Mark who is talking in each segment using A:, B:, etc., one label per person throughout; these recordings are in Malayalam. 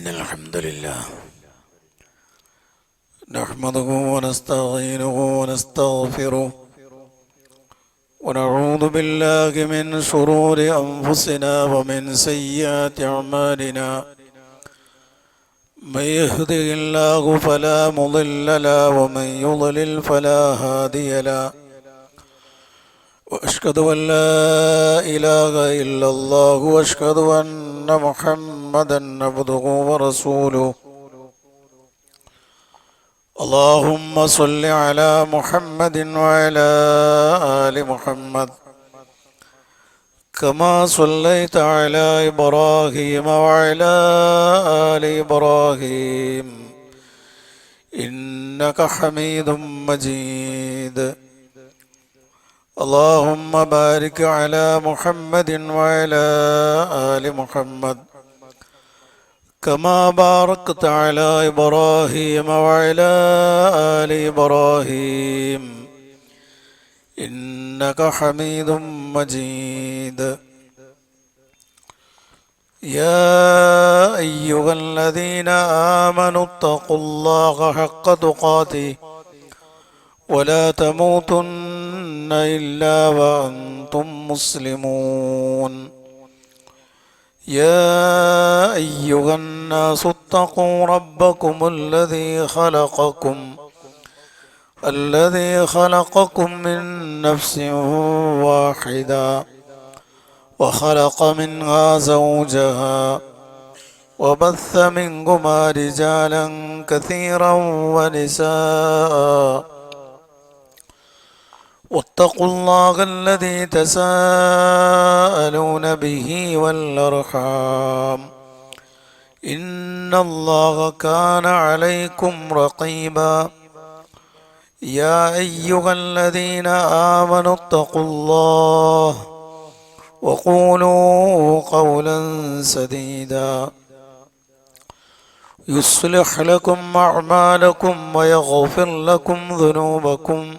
A: إن الحمد لله نحمده ونستعينه ونستغفره ونعوذ بالله من شرور أنفسنا ومن سيئات أعمالنا من يهده الله فلا مضل له ومن يضلل فلا هادي له وأشهد أن لا إله إلا الله وأشهد أن محمدا عبده ورسوله اللهم صل على محمد وعلى آل محمد كما صليت على إبراهيم وعلى آل إبراهيم إنك حميد مجيد اللهم بارك على محمد وعلى آل محمد كما باركت على إبراهيم وعلى آل إبراهيم إنك حميد مجيد يا أيها الذين آمنوا اتقوا الله حق تقاته ولا تموتن إلا وأنتم مسلمون يا أيها الناس اتقوا ربكم الذي خلقكم من نفس واحدة وخلق منها زوجها وبث منهما رجالا كثيرا ونساء واتقوا الله الذي تساءلون به والأرحام إن الله كان عليكم رقيبا يا أيها الذين آمنوا اتقوا الله وقولوا قولا سديدا يصلح لكم أعمالكم ويغفر لكم ذنوبكم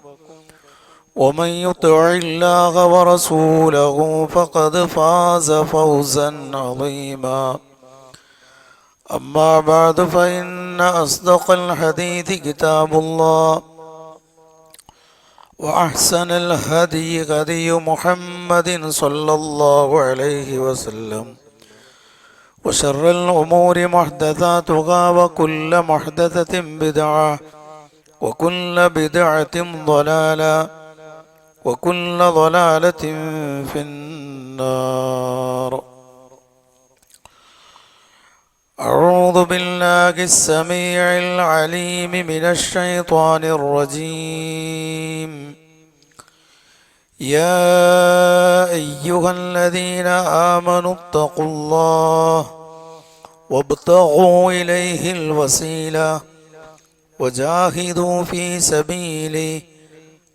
A: ومن يطع الله ورسوله فقد فاز فوزا عظيما أما بعد فإن أصدق الحديث كتاب الله وأحسن الهدي هدي محمد صلى الله عليه وسلم وشر الأمور محدثاتها وكل محدثة بدعة وكل بدعة ضلالة وكل ضلالة في النار أعوذ بالله السميع العليم من الشيطان الرجيم يا أيها الذين آمنوا اتقوا الله وابتغوا إليه الوسيلة وجاهدوا في سبيله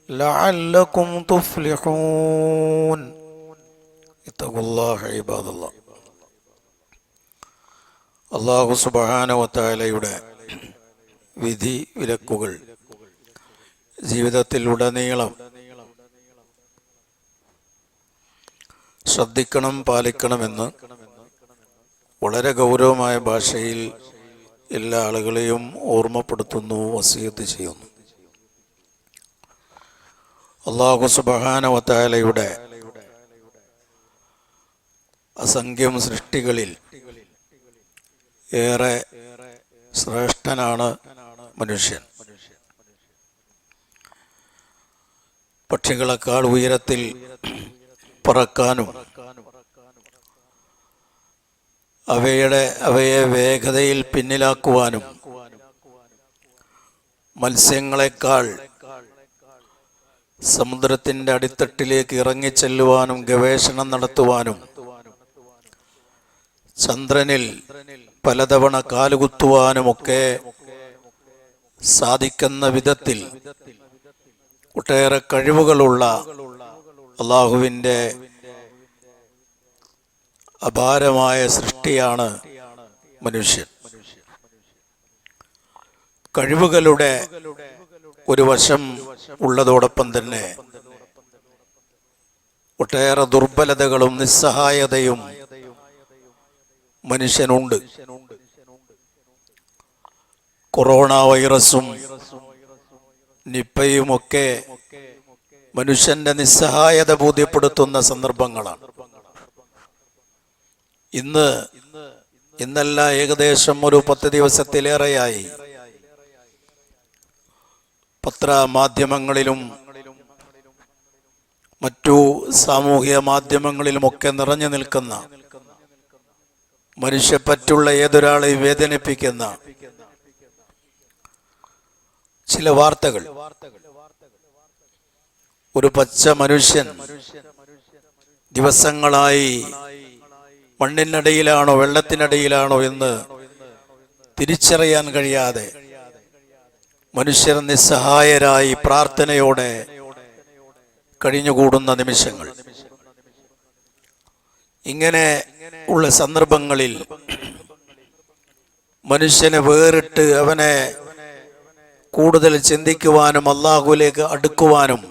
A: لعلكم تفلحون اتقوا الله عباد الله അല്ലാഹു സുബ്ഹാനഹു വ തആലയുടെ വിധി വിലക്കുകൾ ജീവിതത്തിലുടനീളം ശ്രദ്ധിക്കണം, പാലിക്കണമെന്ന് വളരെ ഗൗരവമായ ഭാഷയിൽ എല്ലാ ആളുകളെയും ഓർമ്മപ്പെടുത്തുന്നു, വസിയത്ത് ചെയ്യുന്നു. അല്ലാഹു സുബ്ഹാനഹു വ തആലയുടെ അസംഖ്യം സൃഷ്ടികളിൽ ഏറെ ശ്രേഷ്ഠനാണ് മനുഷ്യൻ. പക്ഷികളെക്കാൾ ഉയരത്തിൽ പറക്കാനും അവയെ വേഗതയിൽ പിന്നിലാക്കുവാനും മത്സ്യങ്ങളെക്കാൾ സമുദ്രത്തിൻ്റെ അടിത്തട്ടിലേക്ക് ഇറങ്ങിച്ചെല്ലുവാനും ഗവേഷണം നടത്തുവാനും ചന്ദ്രനിൽ പലതവണ കാലുകുത്തുവാനുമൊക്കെ സാധിക്കുന്ന വിധത്തിൽ ഒട്ടേറെ കഴിവുകളുള്ള അല്ലാഹുവിൻ്റെ അപാരമായ സൃഷ്ടിയാണ് മനുഷ്യൻ. കഴിവുകളുടെ ഒരു വശം ഉള്ളതോടൊപ്പം തന്നെ ഒട്ടേറെ ദുർബലതകളും നിസ്സഹായതയും മനുഷ്യനുണ്ട്. കൊറോണ വൈറസും നിപ്പയുമൊക്കെ മനുഷ്യന്റെ നിസ്സഹായത ബോധ്യപ്പെടുത്തുന്ന സന്ദർഭങ്ങളാണ്. ഇന്നല്ല ഏകദേശം ഒരു 10 ദിവസത്തിലേറെയായി പത്രമാധ്യമങ്ങളിലും മറ്റു സാമൂഹിക മാധ്യമങ്ങളിലുമൊക്കെ നിറഞ്ഞു നിൽക്കുന്ന, മനുഷ്യപ്പറ്റുള്ള ഏതൊരാളെ വേദനിപ്പിക്കുന്ന ചില വാർത്തകൾ. ഒരു പച്ച മനുഷ്യൻ ദിവസങ്ങളായി മണ്ണിനടിയിലാണോ വെള്ളത്തിനടിയിലാണോ എന്ന് തിരിച്ചറിയാൻ കഴിയാതെ മനുഷ്യർ നിസ്സഹായരായി പ്രാർത്ഥനയോടെ കഴിഞ്ഞുകൂടുന്ന നിമിഷങ്ങൾ. ഇങ്ങനെ ഉള്ള സന്ദർഭങ്ങളിൽ മനുഷ്യനെ വേറിട്ട് അവനെ കൂടുതൽ ചിന്തിക്കുവാനും അല്ലാഹുവിലേക്ക് അടുക്കുവാനും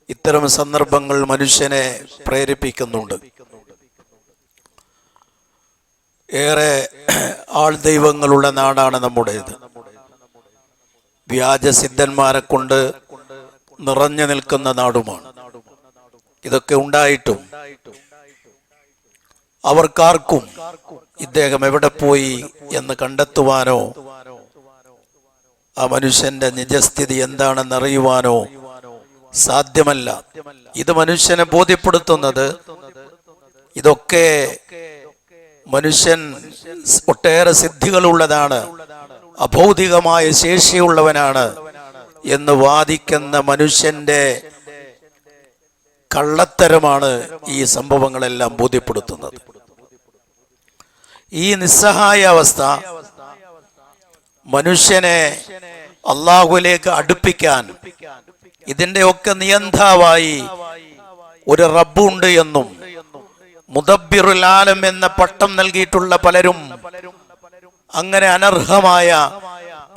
A: ഇത്തരം സന്ദർഭങ്ങൾ മനുഷ്യനെ പ്രേരിപ്പിക്കുന്നുണ്ട്. ഏറെ ആൾ ദൈവങ്ങളുള്ള നാടാണ് നമ്മുടേത്. വ്യാജസിദ്ധന്മാരെ കൊണ്ട് നിറഞ്ഞു നിൽക്കുന്ന നാടുമാണ്. ഇതൊക്കെ ഉണ്ടായിട്ടും അവർക്കാർക്കും ഇദ്ദേഹം എവിടെ പോയി എന്ന് കണ്ടെത്തുവാനോ ആ മനുഷ്യന്റെ നിജസ്ഥിതി എന്താണെന്ന് അറിയുവാനോ സാധ്യമല്ല. ഇത് മനുഷ്യനെ ബോധ്യപ്പെടുത്തുന്നത് ഇതൊക്കെ മനുഷ്യൻ ഒട്ടേറെ സിദ്ധികളുള്ളതാണ്, അഭൗതികമായ ശേഷിയുള്ളവനാണ് എന്ന് വാദിക്കുന്ന മനുഷ്യന്റെ കള്ളത്തരമാണ് ഈ സംഭവങ്ങളെല്ലാം ബോധ്യപ്പെടുത്തുന്നത്. ഈ നിസ്സഹായ അവസ്ഥ മനുഷ്യനെ അല്ലാഹുവിലേക്ക് അടുപ്പിക്കാൻ ഇതിന്റെയൊക്കെ നിയന്താവായി ഒരു റബ്ബുണ്ട് എന്നും മുദബ്ബിറുൽ ആലം എന്ന പട്ടം നൽകിയിട്ടുള്ള പലരും, അങ്ങനെ അനർഹമായ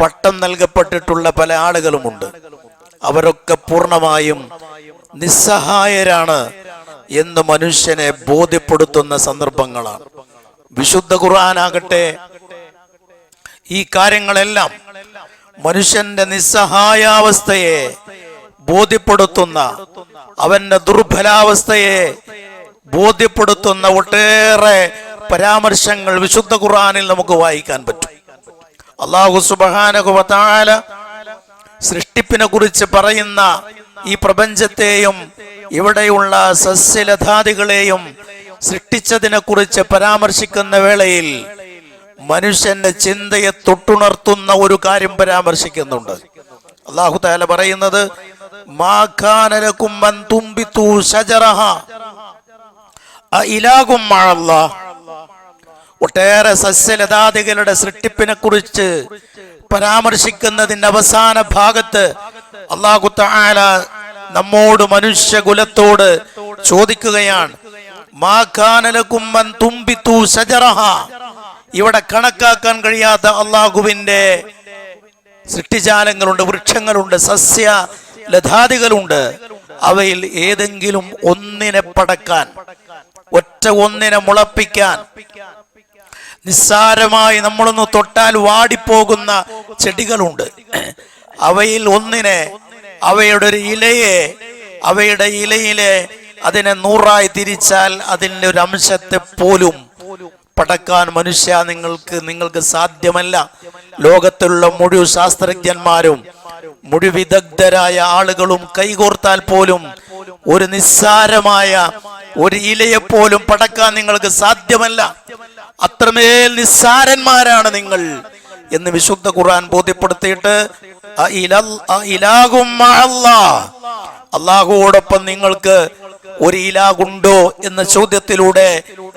A: പട്ടം നൽകപ്പെട്ടിട്ടുള്ള പല ആളുകളുമുണ്ട്. അവരൊക്കെ പൂർണ്ണമായും നിസ്സഹായരാണ് എന്ന് മനുഷ്യനെ ബോധ്യപ്പെടുത്തുന്ന സന്ദർഭങ്ങളാണ്. വിശുദ്ധ ഖുർആനാകട്ടെ ഈ കാര്യങ്ങളെല്ലാം മനുഷ്യന്റെ നിസ്സഹായാവസ്ഥയെ ബോധ്യപ്പെടുത്തുന്ന, അവന്റെ ദുർബലാവസ്ഥയെ ബോധ്യപ്പെടുത്തുന്ന ഒട്ടേറെ പരാമർശങ്ങൾ വിശുദ്ധ ഖുർആനിൽ നമുക്ക് വായിക്കാൻ പറ്റും. അല്ലാഹു സുബ്ഹാനഹു വ തആല സൃഷ്ടിപ്പിനെ കുറിച്ച് പറയുന്ന ഈ പ്രപഞ്ചത്തെയും ഇവിടെയുള്ള സസ്യലതാദികളെയും സൃഷ്ടിച്ചതിനെ കുറിച്ച് പരാമർശിക്കുന്ന വേളയിൽ മനുഷ്യന്റെ ചിന്തയെ തൊട്ടുണർത്തുന്ന ഒരു കാര്യം പരാമർശിക്കുന്നുണ്ട്. അല്ലാഹു തആല പറയുന്നത്, മാ കാന ലകും അൻ തുംബിതു ശജറഹ അഇലാഹും മഅല്ലാഹ്. ഒട്ടേറെ സസ്യലതാദികളുടെ സൃഷ്ടിപ്പിനെ കുറിച്ച് പരാമർശിക്കുന്നതിന്റെ അവസാന ഭാഗത്ത് അല്ലാഹു തആല നമ്മോട്, മനുഷ്യകുലത്തോട് ചോദിക്കുകയാണ്, മാ കാന ലകും അൻ തുംബിതു ശജറഹ. ഇവിടെ കണക്കാക്കാൻ കഴിയാത്ത അല്ലാഹുവിന്റെ സൃഷ്ടിജാലങ്ങളുണ്ട്, വൃക്ഷങ്ങളുണ്ട്, സസ്യ ലതാദികളുണ്ട്. അവയിൽ ഏതെങ്കിലും ഒന്നിനെ പടക്കാൻ, ഒറ്റ ഒന്നിനെ മുളപ്പിക്കാൻ, നിസ്സാരമായി നമ്മളൊന്ന് തൊട്ടാൽ വാടിപ്പോകുന്ന ചെടികളുണ്ട്. അവയിൽ ഒന്നിനെ, അവയുടെ ഒരു ഇലയെ, അവയുടെ ഇലയിലെ അതിനെ 100ആയി തിരിച്ചാൽ അതിൻ്റെ ഒരു അംശത്തെ പോലും പടക്കാൻ നിങ്ങൾക്ക് സാധ്യമല്ല. ലോകത്തുള്ള മുഴുവൻ ശാസ്ത്രജ്ഞന്മാരും മുഴുവൻ വിദഗ്ധരായ ആളുകളും കൈകോർത്താൽ പോലും ഒരു നിസ്സാരമായ ഒരു ഇലയെപ്പോലും പടക്കാൻ നിങ്ങൾക്ക് സാധ്യമല്ല. അത്രമേൽ നിസ്സാരന്മാരാണ് നിങ്ങൾ എന്ന് വിശുദ്ധ ഖുർആൻ ബോധ്യപ്പെടുത്തിയിട്ട്, അല്ലാഹുവോടൊപ്പം നിങ്ങൾക്ക് ഒരു ഇലാഹുണ്ടോ എന്ന ചോദ്യത്തിലൂടെ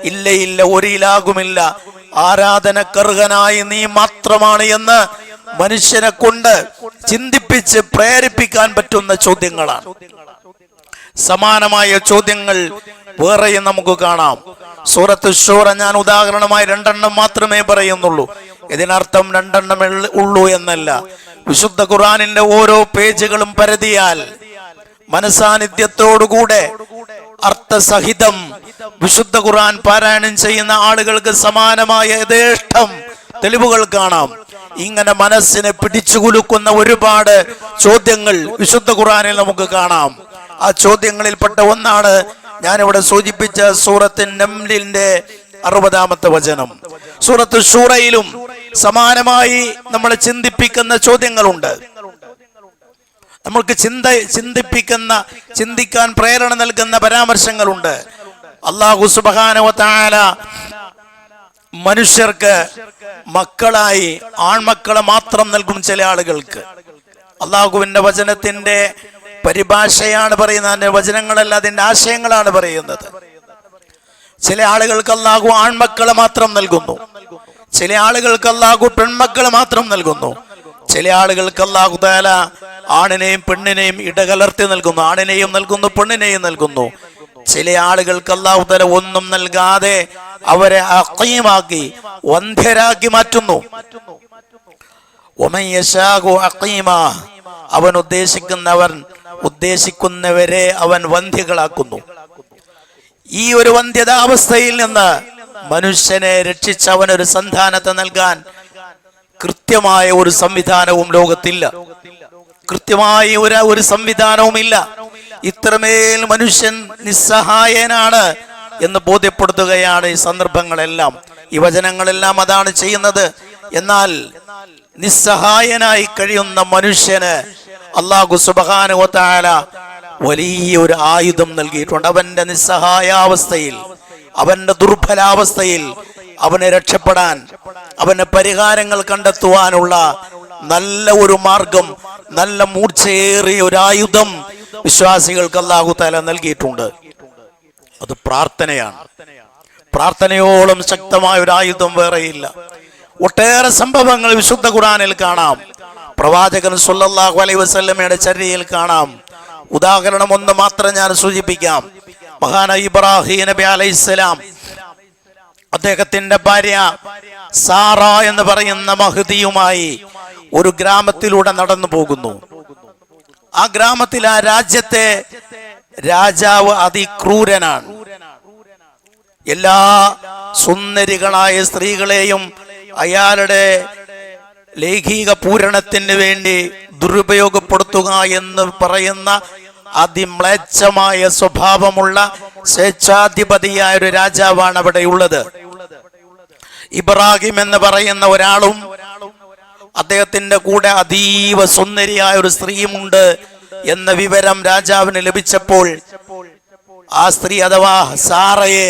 A: ഇല്ല, ഒരു ഇലാഹുമില്ല, ആരാധനക്കർഹനായി നീ മാത്രമാണ് എന്ന് മനുഷ്യനെ കൊണ്ട് ചിന്തിപ്പിച്ച് പ്രേരിപ്പിക്കാൻ പറ്റുന്ന ചോദ്യങ്ങളാണ്. സമാനമായ ചോദ്യങ്ങൾ വേറെയും നമുക്ക് കാണാം. സൂറത്ത് ശൂറ ഞാൻ ഉദാഹരണമായി 2 മാത്രമേ പറയുന്നുള്ളൂ. ഇതിനർത്ഥം 2 ഉള്ളൂ എന്നല്ല. വിശുദ്ധ ഖുർആനിന്റെ ഓരോ പേജുകളും പരതിയാൽ മനസാന്നിധ്യത്തോടുകൂടെ അർത്ഥസഹിതം വിശുദ്ധ ഖുർആൻ പാരായണം ചെയ്യുന്ന ആളുകൾക്ക് സമാനമായ യഥേഷ്ടം തെളിവുകൾ കാണാം. ഇങ്ങനെ മനസ്സിനെ പിടിച്ചുകുലുക്കുന്ന ഒരുപാട് ചോദ്യങ്ങൾ വിശുദ്ധ ഖുർആനിൽ നമുക്ക് കാണാം. ആ ചോദ്യങ്ങളിൽപ്പെട്ട ഒന്നാണ് ഞാനിവിടെ സൂചിപ്പിച്ച സൂറത്ത് നംലിന്റെ 60-ാമത്തെ വചനം. സൂറത്ത് ശൂറയിലും സമാനമായി നമ്മളെ ചിന്തിപ്പിക്കുന്ന ചോദ്യങ്ങളുണ്ട്. നമ്മൾക്ക് ചിന്തിക്കാൻ പ്രേരണ നൽകുന്ന പരാമർശങ്ങളുണ്ട്. അല്ലാഹു സുബ്ഹാനഹു വ തആല മനുഷ്യർക്ക് മക്കളായി ആൺമക്കളെ മാത്രം നൽകും ചില ആളുകൾക്ക്. അള്ളാഹുവിന്റെ വചനത്തിന്റെ പരിഭാഷയാണ് പറയുന്നത്, അതിന്റെ വചനങ്ങളല്ല അതിന്റെ ആശയങ്ങളാണ് പറയുന്നത്. ചില ആളുകൾക്ക് അള്ളാഹു ആൺമക്കളെ മാത്രം നൽകുന്നു, ചില ആളുകൾക്ക് അള്ളാഹു പെൺമക്കളെ മാത്രം നൽകുന്നു, ചില ആളുകൾക്ക് അള്ളാഹു തആല ആണിനെയും പെണ്ണിനെയും ഇടകലർത്തി നൽകുന്നു, ആണിനെയും നൽകുന്നു പെണ്ണിനെയും നൽകുന്നു. ചില ആളുകൾക്ക് അല്ലാഹു തആല ഒന്നും നൽകാതെ അവരെ അഖീമാക്കി വന്ധ്യരാക്കി മാറ്റുന്നു. വമൻ യശാഉ അഖീമാ, അവൻ ഉദ്ദേശിക്കുന്നവരെ അവൻ വന്ധ്യകളാക്കുന്നു. ഈ ഒരു വന്ധ്യതാവസ്ഥയിൽ നിന്ന് മനുഷ്യനെ രക്ഷിച്ച് അവനൊരു സന്താനത്തെ നൽകാൻ കൃത്യമായ ഒരു സംവിധാനവും ലോകത്തില്ല. കൃത്യമായ ഒരു സംവിധാനവും ഇല്ല. ഇത്രമേൽ മനുഷ്യൻ നിസ്സഹായനാണ് എന്ന് ബോധ്യപ്പെടുത്തുകയാണ് ഈ സന്ദർഭങ്ങളെല്ലാം, ഈ വചനങ്ങളെല്ലാം അതാണ് ചെയ്യുന്നത്. എന്നാൽ നിസ്സഹായനായി കഴിയുന്ന മനുഷ്യന് അല്ലാഹു സുബ്ഹാനഹു വ തആല വലിയൊരു ആയുധം നൽകിയിട്ടുണ്ട്. അവന്റെ നിസ്സഹായാവസ്ഥയിൽ, അവന്റെ ദുർബലാവസ്ഥയിൽ അവനെ രക്ഷപ്പെടാൻ, അവന് പരിഹാരങ്ങൾ കണ്ടെത്തുവാനുള്ള നല്ല ഒരു മാർഗം, നല്ല മൂർച്ചയേറിയ ഒരു ആയുധം വിശ്വാസികൾക്ക് അല്ലാഹു തആല നൽകിയിട്ടുണ്ട്. അത് പ്രാർത്ഥനയാണ്. പ്രാർത്ഥനയോളം ശക്തമായ ഒരു ആയുധം വേറെയില്ല. ഒട്ടേറെ സംഭവങ്ങൾ വിശുദ്ധ ഖുർആനിൽ കാണാം, പ്രവാചകൻ സ്വല്ലല്ലാഹു അലൈഹി വസല്ലമയുടെ ചര്യയിൽ കാണാം. ഉദാഹരണം ഒന്ന് മാത്രം ഞാൻ സൂചിപ്പിക്കാം. മഹാനായ ഇബ്രാഹിം നബി അലൈഹിസ്സലാം അദ്ദേഹത്തിന്റെ ഭാര്യ സാറ എന്ന് പറയുന്ന മഹ്ദിയുമായി ഒരു ഗ്രാമത്തിലൂടെ നടന്നു പോകുന്നു. ആ ഗ്രാമത്തിൽ, ആ രാജ്യത്തെ രാജാവ് അതിക്രൂരനാണ്. എല്ലാ സുന്ദരികളായ സ്ത്രീകളെയും അയാളുടെ ലൈംഗിക പൂരണത്തിന് വേണ്ടി ദുരുപയോഗപ്പെടുത്തുക എന്ന് പറയുന്ന അതിമ്ലേച്ഛമായ സ്വഭാവമുള്ള സ്വേച്ഛാധിപതിയായ ഒരു രാജാവാണ് അവിടെയുള്ളത്. ഇബ്രാഹിം എന്ന് പറയുന്ന ഒരാളും അദ്ദേഹത്തിന്റെ കൂടെ അതീവ സുന്ദരിയായ ഒരു സ്ത്രീയുമുണ്ട് എന്ന വിവരം രാജാവിന് ലഭിച്ചപ്പോൾ ആ സ്ത്രീ അഥവാ സാറയെ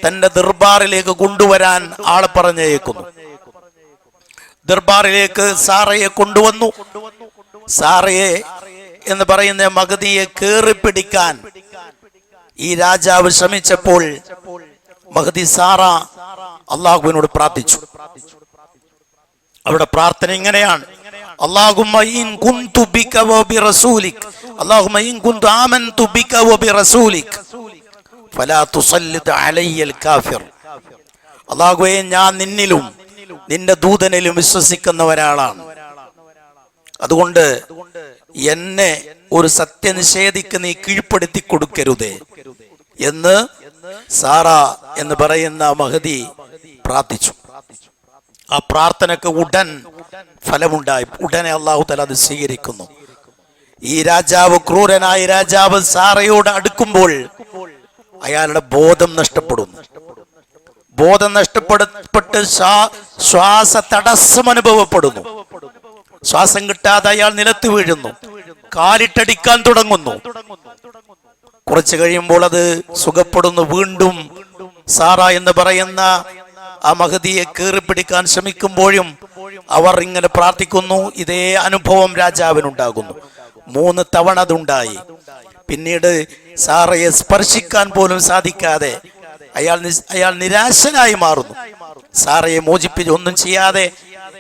A: തന്റെ ദർബാറിലേക്ക് കൊണ്ടുവരാൻ ആളെ പറഞ്ഞേക്കുന്നു. ദർബാറിലേക്ക് സാറയെ കൊണ്ടുവന്നു. സാറയെ എന്ന് പറയുന്ന മഹദിയെ കേറിപ്പിടിക്കാൻ ഈ രാജാവ് ശ്രമിച്ചപ്പോൾ മഹദി സാറ അള്ളാഹുവിനോട് പ്രാർത്ഥിച്ചു. അവിടെ പ്രാർത്ഥന ഇങ്ങനെയാണ്: അല്ലാഹുമ്മ ഇൻ കുന്തു ബിക വ ബിറസൂലിക്, അല്ലാഹുമ്മ ഇൻ കുന്തു ആമൻതു ബിക വ ബിറസൂലിക് ഫലാ തുസല്ലിത് അലയ്യൽ കാഫിർ. അല്ലാഹുവേ, ഞാൻ നിന്നിലും നിന്റെ ദൂതനിലും വിശ്വസിക്കുന്ന ഒരാളാണ്, അതുകൊണ്ട് എന്നെ ഒരു സത്യനിഷേധിക്ക് നീ കീഴ്പ്പെടുത്തി കൊടുക്കരുതേ എന്ന് സാറ എന്ന് പറയുന്ന മഹദി പ്രാർത്ഥിച്ചു. ആ പ്രാർത്ഥനക്ക് ഉടൻ ഫലമുണ്ടായി. ഉടനെ അല്ലാഹു തആല അത് സ്വീകരിക്കുന്നു. ഈ രാജാവ്, ക്രൂരനായ രാജാവ് സാറയോട് അടുക്കുമ്പോൾ അയാളുടെ ബോധം നഷ്ടപ്പെടുന്നു. ബോധം നഷ്ടപ്പെട്ട് ശ്വാസ തടസ്സം അനുഭവപ്പെടുന്നു. ശ്വാസം കിട്ടാതെ അയാൾ നിലത്ത് വീഴുന്നു, കാലിട്ടടിക്കാൻ തുടങ്ങുന്നു. കുറച്ചു കഴിയുമ്പോൾ അത് സുഖപ്പെടുന്നു. വീണ്ടും സാറ എന്ന് പറയുന്ന ആ മഹദിയെ കീറിപ്പിടിക്കാൻ ശ്രമിക്കുമ്പോഴും അവർ ഇങ്ങനെ പ്രാർത്ഥിക്കുന്നു. ഇതേ അനുഭവം രാജാവിനുണ്ടാകുന്നു. 3 തവണ അതുണ്ടായി. പിന്നീട് സാറയെ സ്പർശിക്കാൻ പോലും സാധിക്കാതെ അയാൾ നിരാശനായി മാറുന്നു. സാറയെ മോചിപ്പിച്ച് ഒന്നും ചെയ്യാതെ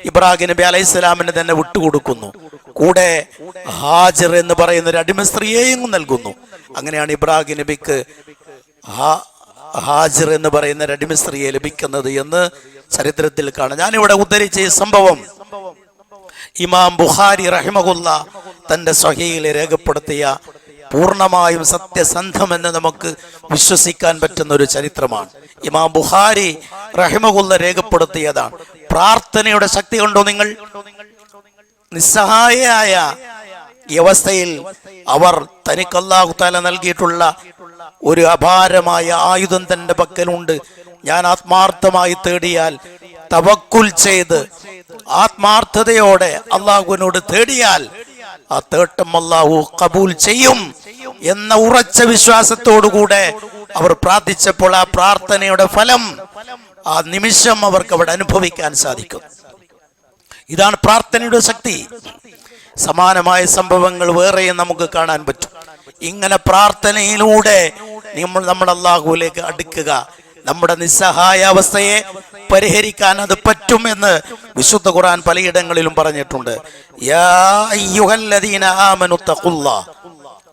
A: ഇബ്രാഹിം നബി അലൈഹി സ്വലാമിനെ തന്നെ വിട്ടുകൊടുക്കുന്നു. കൂടെ ഹാജർ എന്ന് പറയുന്ന ഒരു അടിമ സ്ത്രീയെയും നൽകുന്നു. അങ്ങനെയാണ് ഇബ്രാഹിം നബിക്ക് ഹാജർ എന്ന് പറയുന്ന ഒരു അടിമ സ്ത്രീയെ ലഭിക്കുന്നത് എന്ന് ചരിത്രത്തിൽ കാണാം. ഞാനിവിടെ ഉദ്ധരിച്ച ഈ സംഭവം ഇമാം ബുഖാരി റഹിമഹുല്ല തന്റെ സ്വഹീഹിൽ രേഖപ്പെടുത്തിയ പൂർണ്ണമായും സത്യസന്ധമെന്ന് നമുക്ക് വിശ്വസിക്കാൻ പറ്റുന്ന ഒരു ചരിത്രമാണ്. ഇമാം ബുഖാരി റഹിമഹുല്ല രേഖപ്പെടുത്തിയതാണ്. പ്രാർത്ഥനയുടെ ശക്തി കണ്ടോ നിങ്ങൾ? നിസ്സഹായയായ ഈ അവസ്ഥയിൽ അവർ തനിക്ക് അല്ലാഹു തആല നൽകിയിട്ടുള്ള ഒരു അപാരമായ ആയുധം തന്റെ പക്കലുണ്ട്. ഞാൻ ആത്മാർത്ഥമായി തേടിയാൽ, തവക്കുൽ ചെയ്ത് ആത്മാർത്ഥതയോടെ അള്ളാഹുവിനോട് തേടിയാൽ ആ തേട്ടം അല്ലാഹു കബൂൽ ചെയ്യും എന്ന ഉറച്ച വിശ്വാസത്തോടുകൂടെ അവർ പ്രാർത്ഥിച്ചപ്പോൾ ആ പ്രാർത്ഥനയുടെ ഫലം ആ നിമിഷം അവർക്ക് അവിടെ അനുഭവിക്കാൻ സാധിക്കും. ഇതാണ് പ്രാർത്ഥനയുടെ ശക്തി. സമാനമായ സംഭവങ്ങൾ വേറെയും നമുക്ക് കാണാൻ പറ്റും. ഇങ്ങനെ പ്രാർത്ഥനയിലൂടെ നമ്മൾ അല്ലാഹുവിലേക്ക് അടുക്കുക, നമ്മുടെ നിസ്സഹായ അവസ്ഥയെ പരിഹരിക്കാൻ അത് പറ്റുമെന്ന് വിശുദ്ധ ഖുർആൻ പലയിടങ്ങളിലും പറഞ്ഞിട്ടുണ്ട്. യാ അയ്യുഹല്ലദീന ആമനു തഖുല്ലാഹ്,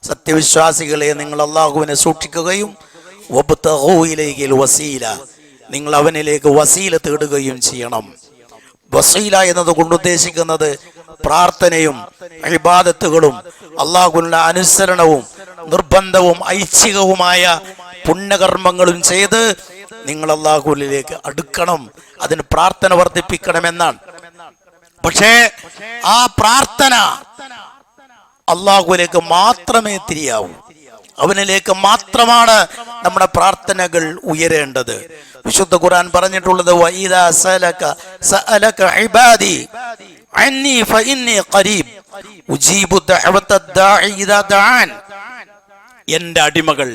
A: സത്യവിശ്വാസികളെ നിങ്ങൾ അല്ലാഹുവിനെ സൂക്ഷിക്കുകയും വബ്തഗൂ ഇലൈഹിൽ വസീല, നിങ്ങൾ അവനിലേക്ക് വസീല തേടുകയും ചെയ്യണം. വസീല എന്നതുകൊണ്ട് ഉദ്ദേശിക്കുന്നത് പ്രാർത്ഥനയും ഇബാദത്തുകളും അല്ലാഹുവിനുള്ള അനുസരണവും നിർബന്ധവും ഐച്ഛികവുമായ പുണ്യകർമ്മങ്ങളും ചെയ്ത് നിങ്ങൾ അല്ലാഹുവിലേക്ക് അടുക്കണം, അതിന് പ്രാർത്ഥന വർദ്ധിപ്പിക്കണമെന്നാണ്. പക്ഷേ ആ പ്രാർത്ഥന അല്ലാഹുവിലേക്ക് മാത്രമേ തിരിയാവൂ. അവനിലേക്ക് മാത്രമാണ് നമ്മുടെ പ്രാർത്ഥനകൾ ഉയരേണ്ടത്. വിശുദ്ധ ഖുർആൻ പറഞ്ഞിട്ടുള്ളത് വഇദാ സഅലക ഇബാദി അന്നി ഫഇന്നി ഖരീബ് ഉജീബു ദഅവത്തദ് ദാഇ ഇദാ ദഅൻ. എന്റെ അടിമകൾ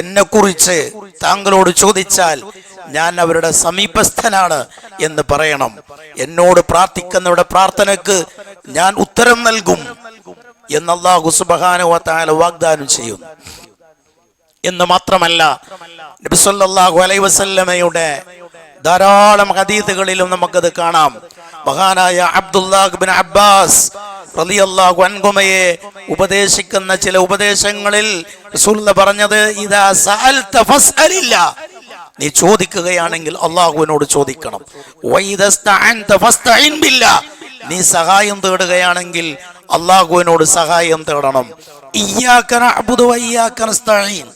A: എന്നെ കുറിച്ച് താങ്കളോട് ചോദിച്ചാൽ ഞാൻ അവരുടെ സമീപസ്ഥനാണ് എന്ന് പറയണം. എന്നോട് പ്രാർത്ഥിക്കുന്നവരുടെ പ്രാർത്ഥനക്ക് ഞാൻ ഉത്തരം നൽകും എന്ന് അല്ലാഹു സുബ്ഹാനഹു വ തആല വാഗ്ദാനം ചെയ്യുന്നു. എന്ന് മാത്രമല്ല, നബി സല്ലല്ലാഹു അലൈഹി വസല്ലമയുടെ ധാരാളം ഹദീസുകളിലും നമുക്കത് കാണാം. മഹാനായ അബ്ദുല്ലാഹ് ഇബ്നു അബ്ബാസ് റളിയല്ലാഹു അൻഹുമയെ ഉപദേശിക്കുന്ന ചില ഉപദേശങ്ങളിൽ റസൂലുള്ളാഹി പറഞ്ഞത് ഇദാ സഅൽത ഫസ്അലില്ലാ, നീ ചോദിക്കുകയാണെങ്കിൽ അല്ലാഹുവിനോട് ചോദിക്കണം. വഇദസ്തഅൻത ഫസ്തഇൻ ബില്ലാ, നീ സഹായം തേടുകയാണെങ്കിൽ അല്ലാഹുവിനോട് സഹായം തേടണം. ഇയ്യാക നഅ്ബുദു വഇയ്യാക നസ്തഈൻ,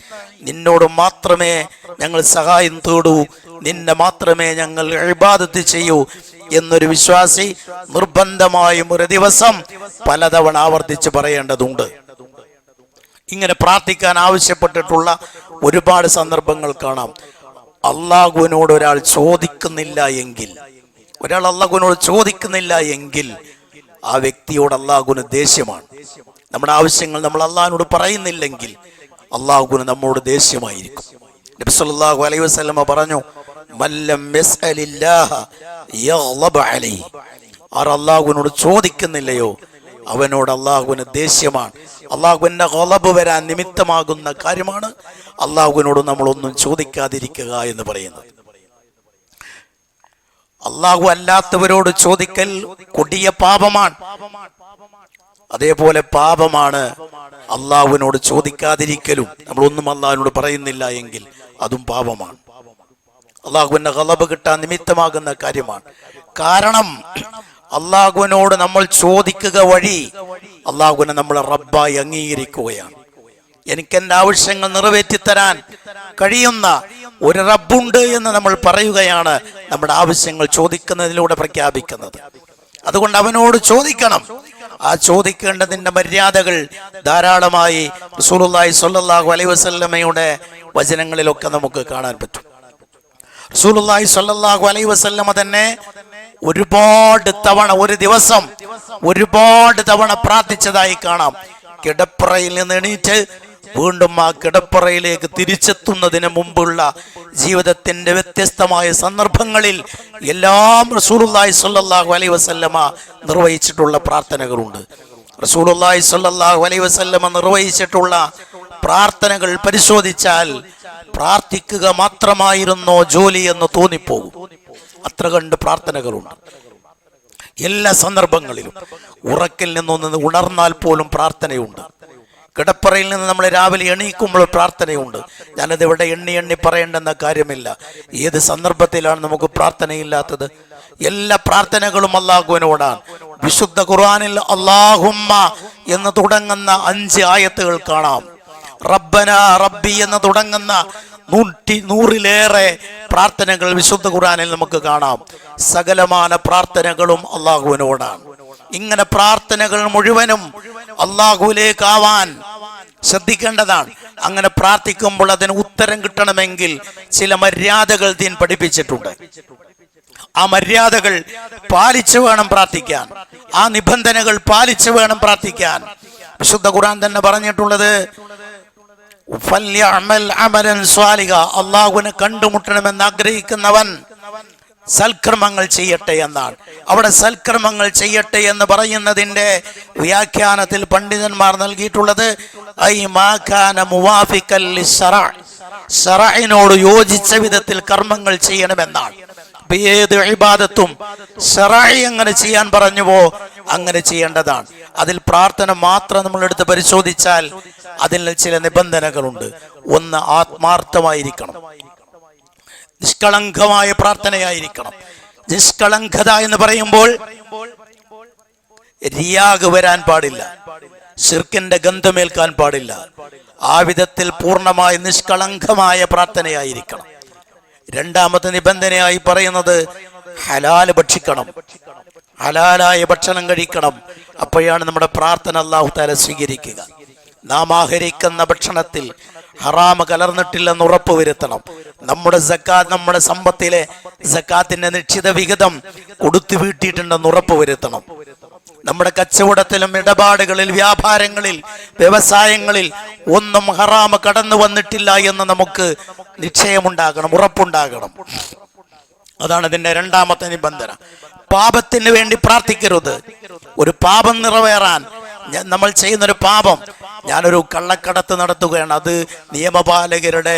A: നിന്നോട് മാത്രമേ ഞങ്ങൾ സഹായം തേടൂ, നിന്നെ മാത്രമേ ഞങ്ങൾ ഇബാദത്ത് ചെയ്യൂ എന്നൊരു വിശ്വാസി നിർബന്ധമായും ഒരു ദിവസം പലതവണ ആവർത്തിച്ച് പറയേണ്ടതുണ്ട്. ഇങ്ങനെ പ്രാർത്ഥിക്കാൻ ആവശ്യപ്പെട്ടിട്ടുള്ള ഒരുപാട് സന്ദർഭങ്ങൾ കാണാം. അല്ലാഹുവിനോട് ഒരാൾ ചോദിക്കുന്നില്ല എങ്കിൽ ആ വ്യക്തിയോട് അല്ലാഹുവിന് ദേഷ്യമാണ്. നമ്മുടെ ആവശ്യങ്ങൾ നമ്മൾ അല്ലാഹുവിനോട് പറയുന്നില്ലെങ്കിൽ അല്ലാഹുവിന് നമ്മോട് ദേഷ്യമായിരിക്കും. നബി സല്ലല്ലാഹു അലൈഹി വസല്ലമ പറഞ്ഞു, മല്ലം യസ്അലില്ലാഹ യഗ്ളബ അലൈഹി, ആർ അല്ലാഹുവിനോട് ചോദിക്കുന്നില്ലയോ അവനോട് അല്ലാഹുവിന് ദേഷ്യമാണ്. അല്ലാഹുവിന്റെ ഗളബ് വരാൻ നിമിത്തമാകുന്ന കാര്യമാണ് അല്ലാഹുവിനോട് നമ്മളൊന്നും ചോദിക്കാതിരിക്കുക എന്ന് പറയുന്നത്. അല്ലാഹു അല്ലാത്തവരോട് ചോദിക്കൽ കൊടിയ പാപമാണ്. അതേപോലെ പാപമാണ് അല്ലാഹുവിനോട് ചോദിക്കാതിരിക്കലും. നമ്മളൊന്നും അല്ലാഹുവിനോട് പറയുന്നില്ല എങ്കിൽ അതും പാപമാണ്. അല്ലാഹുവിന്റെ ഗളബ് കിട്ടാൻ നിമിത്തമാകുന്ന കാര്യമാണ്. കാരണം അല്ലാഹുവിനോട് നമ്മൾ ചോദിക്കുക വഴി അല്ലാഹുവിനെ നമ്മൾ റബ്ബായി അംഗീകരിക്കുകയാണ്. എനിക്ക് എൻ്റെ ആവശ്യങ്ങൾ നിറവേറ്റിത്തരാൻ കഴിയുന്ന ഒരു റബ്ബുണ്ട് എന്ന് നമ്മൾ പറയുകയാണ് നമ്മുടെ ആവശ്യങ്ങൾ ചോദിക്കുന്നതിലൂടെ പ്രഖ്യാപിക്കുന്നത്. അതുകൊണ്ട് അവനോട് ചോദിക്കണം. ആ ചോദിക്കേണ്ടതിന്റെ മര്യാദകൾ ധാരാളമായി റസൂലുള്ളാഹി സ്വല്ലല്ലാഹു അലൈഹി വസല്ലമയുടെ വചനങ്ങളിലൊക്കെ നമുക്ക് കാണാൻ പറ്റും. റസൂലുള്ളാഹി സ്വല്ലല്ലാഹു അലൈഹി വസല്ലമ തന്നെ ഒരുപാട് തവണ, ഒരു ദിവസം ഒരുപാട് തവണ പ്രാർത്ഥിച്ചതായി കാണാം. കിടപ്പറയിൽ നിന്ന് എണീറ്റ് വീണ്ടും ആ കിടപ്പറയിലേക്ക് തിരിച്ചെത്തുന്നതിന് മുമ്പുള്ള ജീവിതത്തിന്റെ വ്യത്യസ്തമായ സന്ദർഭങ്ങളിൽ എല്ലാം റസൂലുള്ളാഹി സ്വല്ലല്ലാഹു അലൈഹി വസല്ലമ നിർവഹിച്ചിട്ടുള്ള പ്രാർത്ഥനകളുണ്ട്. റസൂലുള്ളാഹി സ്വല്ലല്ലാഹു അലൈഹി വസല്ലമ നിർവഹിച്ചിട്ടുള്ള പ്രാർത്ഥനകൾ പരിശോധിച്ചാൽ പ്രാർത്ഥിക്കുക മാത്രമായിരുന്നോ ജോലി എന്ന് തോന്നിപ്പോകും. അത്ര കണ്ട് പ്രാർത്ഥനകളുണ്ട്. എല്ലാ സന്ദർഭങ്ങളിലും ഉറക്കിൽ നിന്നൊന്ന് ഉണർന്നാൽ പോലും പ്രാർത്ഥനയുണ്ട്. കിടപ്പറയിൽ നിന്ന് നമ്മൾ രാവിലെ എണീക്കുമ്പോൾ പ്രാർത്ഥനയുണ്ട്. ഞാനത് ഇവിടെ എണ്ണി പറയേണ്ടെന്ന കാര്യമില്ല. ഏത് സന്ദർഭത്തിലാണ് നമുക്ക് പ്രാർത്ഥനയില്ലാത്തത്? എല്ലാ പ്രാർത്ഥനകളും അല്ലാഹുവിനോടാണ്. വിശുദ്ധ ഖുർആനിൽ അല്ലാഹുമ്മ എന്ന് തുടങ്ങുന്ന 5 ആയത്തുകൾ കാണാം. റബ്ബന റബ്ബി എന്ന് തുടങ്ങുന്ന 100-ലേറെ പ്രാർത്ഥനകൾ വിശുദ്ധ ഖുർആനിൽ നമുക്ക് കാണാം. സകലമാന പ്രാർത്ഥനകളും അള്ളാഹുവിനോടാണ്. ഇങ്ങനെ പ്രാർത്ഥനകൾ മുഴുവനും അള്ളാഹുവിലേക്കാവാൻ ശ്രദ്ധിക്കേണ്ടതാണ്. അങ്ങനെ പ്രാർത്ഥിക്കുമ്പോൾ അതിന് ഉത്തരം കിട്ടണമെങ്കിൽ ചില മര്യാദകൾ ദീൻ പഠിപ്പിച്ചിട്ടുണ്ട്. ആ മര്യാദകൾ പാലിച്ചു വേണം പ്രാർത്ഥിക്കാൻ. ആ നിബന്ധനകൾ പാലിച്ചു വേണം പ്രാർത്ഥിക്കാൻ. വിശുദ്ധ ഖുർആൻ തന്നെ പറഞ്ഞിട്ടുള്ളത് അള്ളാഹുവിനെ കണ്ടുമുട്ടണമെന്ന് ആഗ്രഹിക്കുന്നവൻ സൽക്കർമ്മങ്ങൾ ചെയ്യട്ടെ എന്നാണ്. അവിടെ സൽക്കർമ്മങ്ങൾ ചെയ്യട്ടെ എന്ന് പറയുന്നതിന്റെ വ്യാഖ്യാനത്തിൽ പണ്ഡിതന്മാർ നൽകിയിട്ടുള്ളത് ശറഇനോട് യോജിച്ച വിധത്തിൽ കർമ്മങ്ങൾ ചെയ്യണമെന്നാണ്. ഏത് ഇബാദത്തും ശറഇ എങ്ങനെ ചെയ്യാൻ പറഞ്ഞുവോ അങ്ങനെ ചെയ്യേണ്ടതാണ്. അതിൽ പ്രാർത്ഥന മാത്രം നമ്മൾ എടുത്ത് പരിശോധിച്ചാൽ അതിൽ ചില നിബന്ധനകളുണ്ട്. ഒന്ന്, ആത്മാർത്ഥമായിരിക്കണം, നിഷ്കളങ്കമായ പ്രാർത്ഥനയായിരിക്കണം. നിഷ്കളങ്കത എന്ന് പറയുമ്പോൾ റിയാഗ് വരാൻ പാടില്ല, ശിർക്കിന്റെ ഗന്ധമേൽക്കാൻ പാടില്ല. ആ വിധത്തിൽ പൂർണ്ണമായി നിഷ്കളങ്കമായ പ്രാർത്ഥനയായിരിക്കണം. രണ്ടാമത്തെ നിബന്ധനയായി പറയുന്നത് ഹലാല് ഭക്ഷിക്കണം, ഹലാലായ ഭക്ഷണം കഴിക്കണം. അപ്പോഴാണ് നമ്മുടെ പ്രാർത്ഥന അല്ലാഹു തആല സ്വീകരിക്കുക. നാം ആഹരിക്കുന്ന ഭക്ഷണത്തിൽ ഹറാമ് കലർന്നിട്ടില്ലെന്ന് ഉറപ്പുവരുത്തണം. നമ്മുടെ സക്കാത്ത്, നമ്മുടെ സമ്പത്തിലെ സക്കാത്തിന്റെ നിശ്ചിത വിഹിതം കൊടുത്തു വീട്ടിയിട്ടുണ്ടെന്ന് ഉറപ്പുവരുത്തണം. നമ്മുടെ കച്ചവടത്തിലും ഇടപാടുകളിൽ, വ്യാപാരങ്ങളിൽ, വ്യവസായങ്ങളിൽ ഒന്നും ഹറാമ് കടന്നു വന്നിട്ടില്ല എന്ന് നമുക്ക് നിശ്ചയമുണ്ടാകണം, ഉറപ്പുണ്ടാകണം. അതാണ് ഇതിന്റെ രണ്ടാമത്തെ നിബന്ധന. പാപത്തിന് വേണ്ടി പ്രാർത്ഥിക്കരുത്. ഒരു പാപം നിറവേറാൻ, നമ്മൾ ചെയ്യുന്നൊരു പാപം, ഞാനൊരു കള്ളക്കടത്ത് നടത്തുകയാണ്, അത് നിയമപാലകരുടെ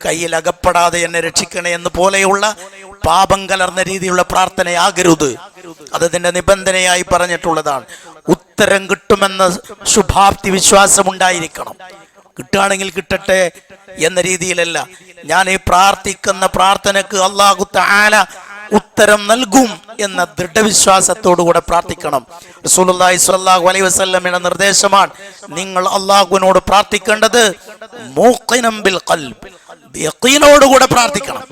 A: കയ്യിൽ അകപ്പെടാതെ എന്നെ രക്ഷിക്കണേ എന്ന് പോലെയുള്ള പാപം കലർന്ന രീതിയിലുള്ള പ്രാർത്ഥനയാകരുത്. അതിന്റെ നിബന്ധനയായി പറഞ്ഞിട്ടുള്ളതാണ്. ഉത്തരം കിട്ടുമെന്ന ശുഭാപ്തി വിശ്വാസം ഉണ്ടായിരിക്കണം. കിട്ടുകയാണെങ്കിൽ കിട്ടട്ടെ എന്ന രീതിയിലല്ല. ഞാൻ ഈ പ്രാർത്ഥിക്കുന്ന പ്രാർത്ഥനക്ക് അല്ലാഹു തആല ഉത്തരം നൽകും എന്ന ദൃഢവിശ്വാസത്തോടുകൂടെ പ്രാർത്ഥിക്കണം. റസൂലുള്ളാഹി സ്വല്ലല്ലാഹു അലൈഹി വസല്ലമയുടെ നിർദ്ദേശമാണ്, നിങ്ങൾ അല്ലാഹുവിനോട് പ്രാർത്ഥിക്കേണ്ടത് മൂഖിനം ബിൽ ഖൽബ്, യഖീനോടുകൂടെ പ്രാർത്ഥിക്കണം.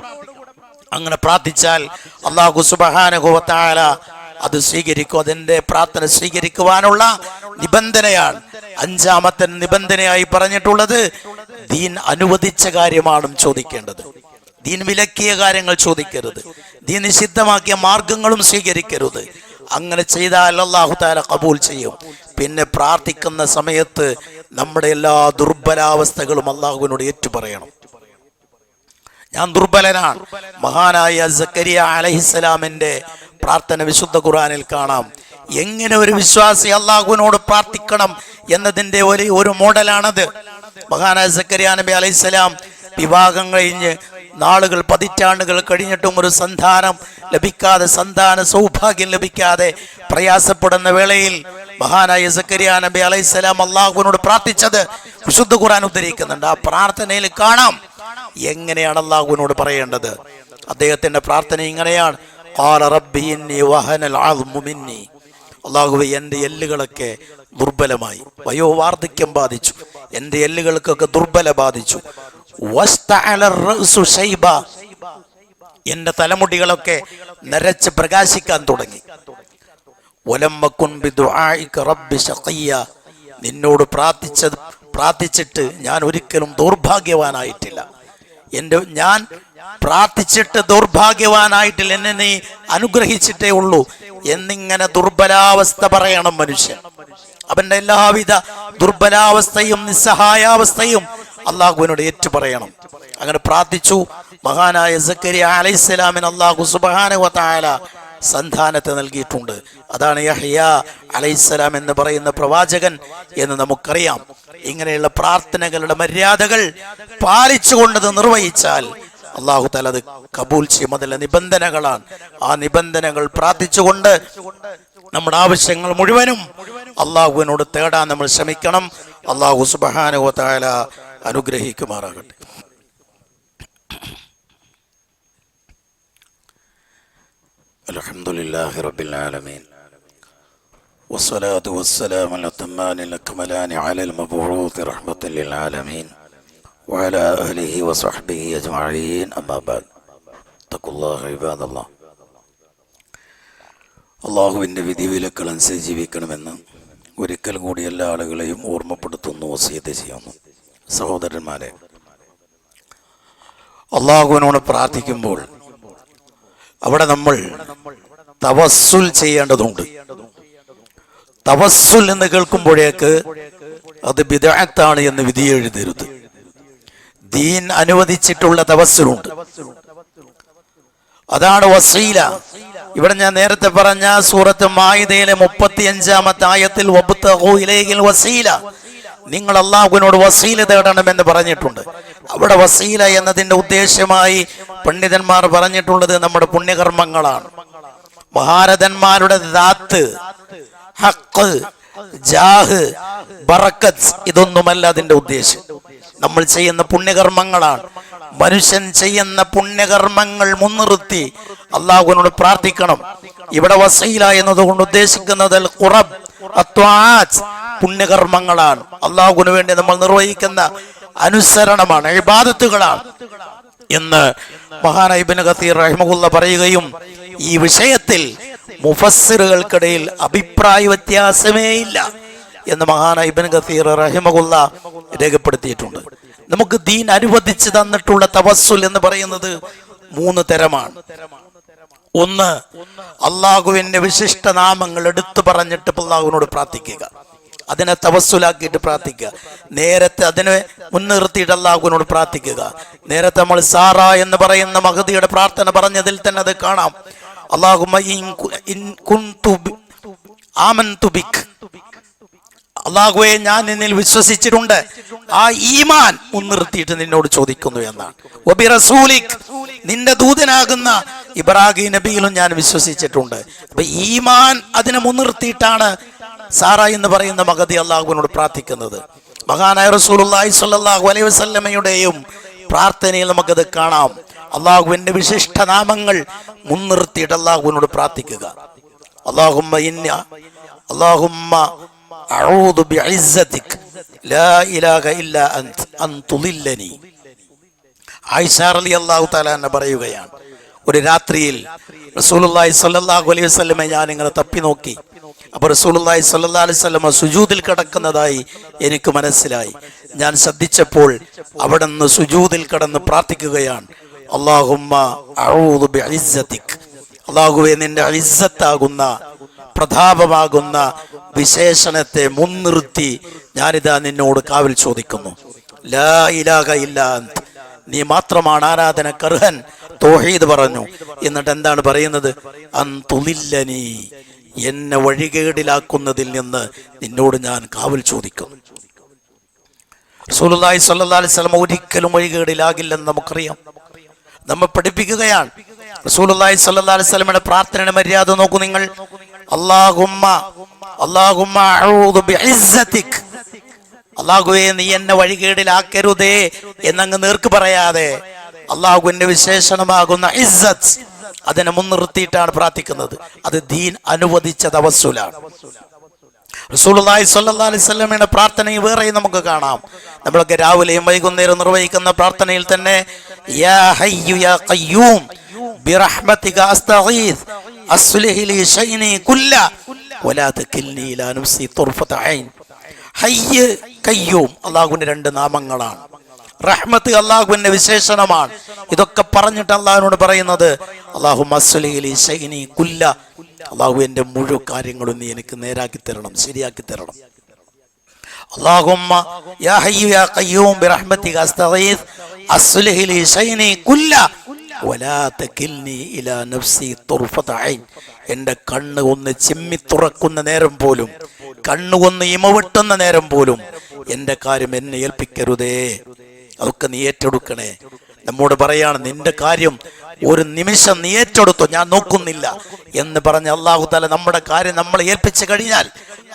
A: അങ്ങനെ പ്രാർത്ഥിച്ചാൽ അല്ലാഹു സുബ്ഹാനഹു വ തആല അത് സ്വീകരിക്കും. അതിന്റെ പ്രാർത്ഥന സ്വീകരിക്കുവാനുള്ള നിബന്ധനയാണ്. അഞ്ചാമത്തെ നിബന്ധനയായി പറഞ്ഞിട്ടുള്ളത് ദീൻ അനുവദിച്ച കാര്യമാണ് ചോദിക്കേണ്ടത്. ദീൻ വിലക്കിയ കാര്യങ്ങൾ ചോദിക്കരുത്. ദീൻ നിഷിദ്ധമാക്കിയ മാർഗങ്ങളും സ്വീകരിക്കരുത്. അങ്ങനെ ചെയ്താൽ അല്ലാഹു തആല ഖബൂൽ ചെയ്യും. പിന്നെ പ്രാർത്ഥിക്കുന്ന സമയത്ത് നമ്മുടെ എല്ലാ ദുർബലാവസ്ഥകളും അല്ലാഹുവിനോട് ഏറ്റുപറയണം. ഞാൻ ദുർബലനാണ്. മഹാനായ സക്കരിയ അലൈഹിസ്സലാമിന്റെ പ്രാർത്ഥന വിശുദ്ധ ഖുർആനിൽ കാണാം. എങ്ങനെ ഒരു വിശ്വാസി അല്ലാഹുവിനോട് പ്രാർത്ഥിക്കണം എന്നതിന്റെ ഒരു മോഡലാണത്. മഹാനായ സക്കരിയ നബി അലൈഹിസ്സലാം വിവാഹം കഴിഞ്ഞ് നാളുകൾ, പതിറ്റാണ്ടുകൾ കഴിഞ്ഞിട്ടും ഒരു സന്താനം ലഭിക്കാതെ, സന്താന സൗഭാഗ്യം ലഭിക്കാതെ പ്രയാസപ്പെടുന്ന വേളയിൽ മഹാനായ സക്കരിയ നബി അലൈഹിസ്സലാം അല്ലാഹുവിനോട് പ്രാർത്ഥിച്ചത് വിശുദ്ധ ഖുർആൻ ഉദ്ധരിക്കുന്നുണ്ട്. ആ പ്രാർത്ഥനയിൽ കാണാം എങ്ങനെയാണ് അല്ലാഹുവിനോട് പറയേണ്ടത്. അദ്ദേഹത്തിന്റെ പ്രാർത്ഥന ഇങ്ങനെയാണ്: ഖാല റബ്ബി ഇന്നി വഹനൽ അദ്മു മിന്നി. അല്ലാഹുവേ, എൻ്റെ എല്ലുകളൊക്കെ ദുർബലമായി, വയോവാർദ്ധക്യം ബാധിച്ചു, എൻ്റെ എല്ലുകൾക്കൊക്കെ ദുർബല ബാധിച്ചു. വസ്തഅല റഅ്സു ശൈബ, എൻ്റെ തലമുടികളൊക്കെ നരച്ച് പ്രകാശിക്കാൻ തുടങ്ങി. വലം അകുൻ ബിദുആഇക റബ്ബി ശഖിയ, നിന്നോട് പ്രാർത്ഥിച്ചിട്ട് ഞാൻ ഒരിക്കലും ദൗർഭാഗ്യവാനായിട്ടില്ല. ഞാൻ പ്രാർത്ഥിച്ചിട്ട് ദൗർഭാഗ്യവാനായിട്ടില്ല, എന്നെ നീ അനുഗ്രഹിച്ചിട്ടേ ഉള്ളൂ എന്നിങ്ങനെ ദുർബലാവസ്ഥ പറയണം മനുഷ്യൻ. അവന്റെ എല്ലാവിധ ദുർബലാവസ്ഥയും നിസ്സഹായാവസ്ഥയും അള്ളാഹുവിനോട് ഏറ്റുപറയണം. അങ്ങനെ പ്രാർത്ഥിച്ചു. മഹാനായ സക്കരിയ അലൈഹിസ്സലാമിന് അല്ലാഹു സുബ്ഹാനഹു വ തആല സന്താനത്തെ നൽകിയിട്ടുണ്ട്. അതാണ് യഹ്യ അലൈഹിസ്സലാം എന്ന് പറയുന്ന പ്രവാചകൻ എന്ന് നമുക്കറിയാം. ഇങ്ങനെയുള്ള പ്രാർത്ഥനകളുടെ മര്യാദകൾ പാലിച്ചുകൊണ്ടത് നിർവഹിച്ചാൽ അല്ലാഹു തആല അത് കബൂൽ ചെയ്യും. അതിലെ നിബന്ധനകളാണ്. ആ നിബന്ധനകൾ പ്രാർത്ഥിച്ചുകൊണ്ട് നമ്മുടെ ആവശ്യങ്ങൾ മുഴുവനും അല്ലാഹുവിനോട് തേടാൻ നമ്മൾ ശ്രമിക്കണം. അല്ലാഹു സുബ്ഹാനഹു വ തആല അനുഗ്രഹിക്കുമാറാകട്ടെ. അൽഹംദുലില്ലാഹി റബ്ബിൽ ആലമീൻ വസ്സലാത്തു വസ്സലാമു അലൽ അത്മാനിൽ അക്മലാനി അലൽ മബ്ഊത്ത് റഹ്മത്തൽ ലിൽ ആലമീൻ وعلى آله وصحبه أجمعين أما بعد اتقوا الله عباد الله. അള്ളാഹുവിൻ്റെ വിധിവിലക്കളനുസരിച്ച് ജീവിക്കണമെന്ന് ഒരിക്കൽ കൂടി എല്ലാ ആളുകളെയും ഓർമ്മപ്പെടുത്തുന്നു, വസിയത്ത് ചെയ്യുന്നു. സഹോദരന്മാരെ, അള്ളാഹുവിനോട് പ്രാർത്ഥിക്കുമ്പോൾ അവിടെ നമ്മൾ തവസ്സുൽ ചെയ്യേണ്ടതുണ്ട്. തവസ്സുൽ എന്ന് കേൾക്കുമ്പോഴേക്ക് അത് ബിദ്അത്താണ് എന്ന് വിധി എഴുതരുത്. ദീൻ അനുവദിച്ചിട്ടുള്ള തവസ്സുലുണ്ട്, അതാണ് വസീല. ഇവിടെ ഞാൻ നേരത്തെ പറഞ്ഞ സൂറത്ത് മാഇദയിലെ 35-ാമത്തെ ആയത്തിൽ വബ്തഗൂ ഇലൈഹിൽ വസീല, നിങ്ങൾ അല്ലാഹുവിനോട് വസീല തേടണമെന്ന് പറഞ്ഞിട്ടുണ്ട്. അവിടെ വസീല എന്നതിന്റെ ഉദ്ദേശമായി പണ്ഡിതന്മാർ പറഞ്ഞിട്ടുള്ളത് നമ്മുടെ പുണ്യകർമ്മങ്ങളാണ്. മഹാരഥന്മാരുടെ ദാത്ത്, ഹഖ്, ജാഹ്, ബറക്കത്ത് ഇതൊന്നുമല്ല അതിന്റെ ഉദ്ദേശം. നമ്മൾ ചെയ്യുന്ന പുണ്യകർമ്മങ്ങളാണ്. മനുഷ്യൻ ചെയ്യുന്ന പുണ്യകർമ്മങ്ങൾ മുൻനിർത്തി അള്ളാഹുവിനോട് പ്രാർത്ഥിക്കണം. ഇവിടെ വസീല എന്നതുകൊണ്ട് ഉദ്ദേശിക്കുന്നത് അൽ ഖുറബ്, അത്വാഅത്ത്, പുണ്യകർമ്മങ്ങളാണ്. അള്ളാഹുവിന് വേണ്ടി നമ്മൾ നിർവഹിക്കുന്ന അനുസരണമാണ്, ഇബാദത്തുകളാണ് എന്ന് മഹാനായ ഇബ്നു കസീർ റഹിമഹുല്ല പറയുകയും ഈ വിഷയത്തിൽ മുഫസ്സിറുകൾക്കിടയിൽ അഭിപ്രായ വ്യത്യാസമേ ഇല്ല എന്ന് മഹാനായ ഇബ്നു കസീർ റഹിമഹുല്ല രേഖപ്പെടുത്തിയിട്ടുണ്ട്. നമുക്ക് ദീൻ അനുവദിച്ച് തന്നിട്ടുള്ള തവസ്സുൽ എന്ന് പറയുന്നത് 3 തരമാണ്. ഒന്ന്, അള്ളാഹുവിന്റെ വിശിഷ്ട നാമങ്ങൾ എടുത്തു പറഞ്ഞിട്ട് അള്ളാഹുവിനോട് പ്രാർത്ഥിക്കുക, അതിനെ തവസ്സുലാക്കിയിട്ട് പ്രാർത്ഥിക്കുക. നേരത്തെ അതിനെ മുൻനിർത്തിയിട്ട് അള്ളാഹുവിനോട് പ്രാർത്ഥിക്കുക. നേരത്തെ നമ്മൾ സാറ എന്ന് പറയുന്ന മഹദിയുടെ പ്രാർത്ഥന പറഞ്ഞതിൽ തന്നെ അത് കാണാം. അല്ലാഹുമ്മ ഇൻ കുൻതു ആമൻതു ബിക്, അല്ലാഹുവേ ഞാൻ നിന്നിൽ വിശ്വസിച്ചിട്ടുണ്ട്, ആ ഈമാൻ മുൻനിർത്തിയിട്ട് നിന്നോട് ചോദിക്കുന്നു എന്നാണ്. വബി റസൂലിക്, നിന്റെ ദൂതനാകുന്ന ഇബ്രാഹിം നബിയിലും ഞാൻ വിശ്വസിച്ചിട്ടുണ്ട്. അപ്പൊ ഈമാൻ അതിനെ മുൻനിർത്തിയിട്ടാണ് സാറ എന്ന് പറയുന്ന മഹദി അള്ളാഹുവിനോട് പ്രാർത്ഥിക്കുന്നത്. മഹാനായ റസൂലുള്ളാഹി സ്വല്ലല്ലാഹു അലൈഹി വസല്ലമയുടെയും പ്രാർത്ഥനയിൽ നമുക്കത് കാണാം. അള്ളാഹുവിന്റെ വിശിഷ്ട നാമങ്ങൾ മുൻനിർത്തിയിട്ട് അള്ളാഹുവിനോട് പ്രാർത്ഥിക്കുക. അല്ലാഹുമ്മ അഊദു ബിഇസ്സതിക ലാ ഇലാഹ ഇല്ലാ അൻത അൻ തുളില്ലനി. ആയിഷ റളിയല്ലാഹു തആല അൻഹ പറയുകയാണ്, ഒരു രാത്രിയിൽ റസൂലുള്ളാഹി സ്വല്ലല്ലാഹു അലൈഹി വസല്ലമയെ ഞാൻ ഇങ്ങനെ തപ്പി നോക്കി. അപ്പോൾ റസൂലുള്ളാഹി സ്വല്ലല്ലാഹു അലൈഹി വസല്ലമ സുജൂദിൽ കിടക്കുന്നതായി എനിക്ക് മനസ്സിലായി. ഞാൻ ശ്രദ്ധിച്ചപ്പോൾ അവിടുന്ന് സുജൂദിൽ കിടന്ന് പ്രാർത്ഥിക്കുകയാണ്, അല്ലാഹുമ്മ അഊദു ബിഇസ്സതിക, അല്ലാഹുവേ നിന്റെ ഇസ്സത്താകുന്ന പ്രതാപമാകുന്ന വിശേഷണത്തെ മുൻനിർത്തി ഞാനിതാ നിന്നോട് കാവൽ ചോദിക്കുന്നു. ലാ ഇലാഹ ഇല്ലാ അൻത, നീ മാത്രമാണ് ആരാധനക്കർഹൻ. തൗഹീദ് പറഞ്ഞു. എന്നിട്ട് എന്താണ് പറയുന്നത്? അൻ തുളില്ലനി, എന്നെ വഴികേടിലാക്കുന്നതിൽ നിന്ന് നിന്നോട് ഞാൻ കാവൽ ചോദിക്കുന്നു. റസൂലുള്ളാഹി സ്വല്ലല്ലാഹു അലൈഹി വസല്ലം ഒരിക്കലും വഴികേടിലാകില്ലെന്ന് നമുക്കറിയാം. നമ്മെ പഠിപ്പിക്കുകയാണ്. റസൂലുള്ളാഹി സ്വല്ലല്ലാഹു അലൈഹി വസല്ലമയുടെ പ്രാർത്ഥനയുടെ മര്യാദ നോക്കൂ നിങ്ങൾ. അല്ലാഹുമ്മ അഊദു ബിഇസ്സതിക, അല്ലാഹുവേ നീ എന്നെ വഴികേടിലാക്കരുതേ എന്നങ്ങ് നേർക്ക് പറയാതെ അല്ലാഹുവിന്റെ വിശേഷണമാകുന്ന ഇസ്സത്ത് അതിനെ മുൻനിർത്തിയിട്ടാണ് പ്രാർത്ഥിക്കുന്നത്. അത് ദീൻ അനുവദിച്ച തവസ്സുലാണ്. റസൂലുള്ളാഹി സ്വല്ലല്ലാഹു അലൈഹി വസല്ലമയുടെ പ്രാർത്ഥനയിൽ വേറെയും നമുക്ക് കാണാം. നമ്മളൊക്കെ രാവിലെയും വൈകുന്നേരം നിർവഹിക്കുന്ന പ്രാർത്ഥനയിൽ തന്നെ യാ ഹയ്യു യാ ഖയ്യൂം ബിറഹ്മതിക അസ്തഗീസ് അസ്ലിഹ് ലി ശൈനി കുല്ല വലാ തകിൽനി ഇലാ നഫ്സി തുർഫത ഐൻ. ഹയ്യ്, ഖയ്യൂം അല്ലാഹുവിന്റെ 2 നാമങ്ങളാണ്. റഹ്മത്ത് അല്ലാഹുവിന്റെ വിശേഷണമാണ്. ഇതൊക്കെ പറഞ്ഞിട്ട് അല്ലാഹുവിനോട് പറയുന്നത് അല്ലാഹുമ്മ അസ്ലിഹ് ലി ശൈനി കുല്ല, അല്ലാഹു എന്റെ മുഴുവൻ കാര്യങ്ങളും നീ എനിക്ക് നേരാക്കി തരണം, ശരിയാക്കി തരണം. അല്ലാഹുമ്മ യാ ഹയ്യു യാ ഖയ്യൂം ബിറഹ്മതിക അസ്തഗീസ് അസ്ലിഹ് ലി ശൈനി കുല്ല വലാ തകിൽനി ഇലാ നഫ്സി തുർഫത ഐൻ. എന്റെ കണ്ണ് ഒന്ന് ചിമ്മി തുറക്കുന്ന നേരം പോലും, കണ്ണ് ഒന്ന് ഇമവെട്ടുന്ന നേരം പോലും എന്റെ കാര്യം എന്നെ ഏൽപ്പിക്കരുതേ, അതൊക്കെ നീ ഏറ്റെടുക്കണേ. നമ്മോട് പറയാണ്, നിന്റെ കാര്യം ഒരു നിമിഷം നീ ഏറ്റെടുത്തോ, ഞാൻ നോക്കുന്നില്ല എന്ന് പറഞ്ഞ് അല്ലാഹു തആല നമ്മുടെ കാര്യം നമ്മളെ ഏൽപ്പിച്ചു കഴിഞ്ഞാൽ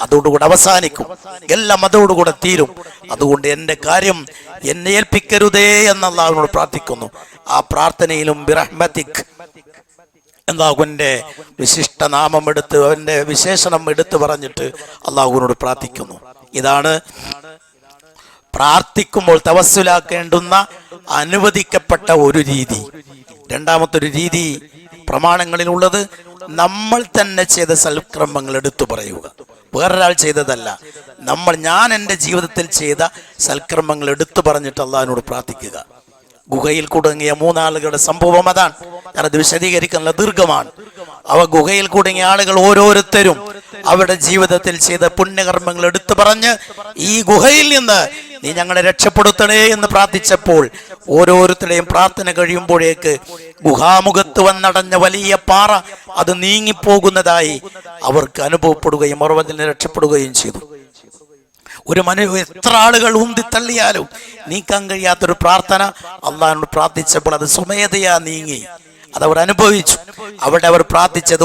A: അതോടുകൂടെ അവസാനിക്കും, എല്ലാം അതോടുകൂടെ തീരും. അതുകൊണ്ട് എൻ്റെ കാര്യം എന്നെ ഏൽപ്പിക്കരുതേ എന്ന് അല്ലാഹുവിനോട് പ്രാർത്ഥിക്കുന്നു. ആ പ്രാർത്ഥനയിലും ബിറഹ്മതിക് അല്ലാഹുവിൻ്റെ വിശിഷ്ട നാമം എടുത്ത്, അവൻ്റെ വിശേഷണം എടുത്തു പറഞ്ഞിട്ട് അല്ലാഹുവിനോട് പ്രാർത്ഥിക്കുന്നു. ഇതാണ് പ്രാർത്ഥിക്കുമ്പോൾ തവസ്സുലാക്കേണ്ടുന്ന അനുവദിക്കപ്പെട്ട ഒരു രീതി. രണ്ടാമത്തെ ഒരു രീതി പ്രമാണങ്ങളിലുള്ളത് നമ്മൾ തന്നെ ചെയ്ത സൽക്രമങ്ങൾ എടുത്തു പറയുക, വേറൊരാൾ ചെയ്തതല്ല. ഞാൻ എൻ്റെ ജീവിതത്തിൽ ചെയ്ത സൽക്രമങ്ങൾ എടുത്തു പറഞ്ഞിട്ട് അള്ളാഹിനോട് പ്രാർത്ഥിക്കുക. ഗുഹയിൽ കുടുങ്ങിയ 3 ആളുകളുടെ സംഭവം അതാണ്. ഞാനത് വിശദീകരിക്കുന്ന ദീർഘമാണ്. ഗുഹയിൽ കുടുങ്ങിയ ആളുകൾ ഓരോരുത്തരും അവരുടെ ജീവിതത്തിൽ ചെയ്ത പുണ്യകർമ്മങ്ങൾ എടുത്തു പറഞ്ഞ് ഈ ഗുഹയിൽ നിന്ന് നീ ഞങ്ങളെ രക്ഷപ്പെടുത്തണേ എന്ന് പ്രാർത്ഥിച്ചപ്പോൾ ഓരോരുത്തരുടെയും പ്രാർത്ഥന കഴിയുമ്പോഴേക്ക് ഗുഹാമുഖത്ത് വന്നടഞ്ഞ വലിയ പാറ അത് നീങ്ങിപ്പോകുന്നതായി അവർക്ക് അനുഭവപ്പെടുകയും അവർ അതിൽ നിന്ന് രക്ഷപ്പെടുകയും ചെയ്തു. എത്ര ആളുകൾ ഉന്തിത്തള്ളിയാലും നീക്കാൻ കഴിയാത്തൊരു പ്രാർത്ഥന അള്ളാഹിനോട് പ്രാർത്ഥിച്ചപ്പോൾ അത് സ്വമേധയാ നീങ്ങി. അതവർ അനുഭവിച്ചു. അവിടെ അവർ പ്രാർത്ഥിച്ചത്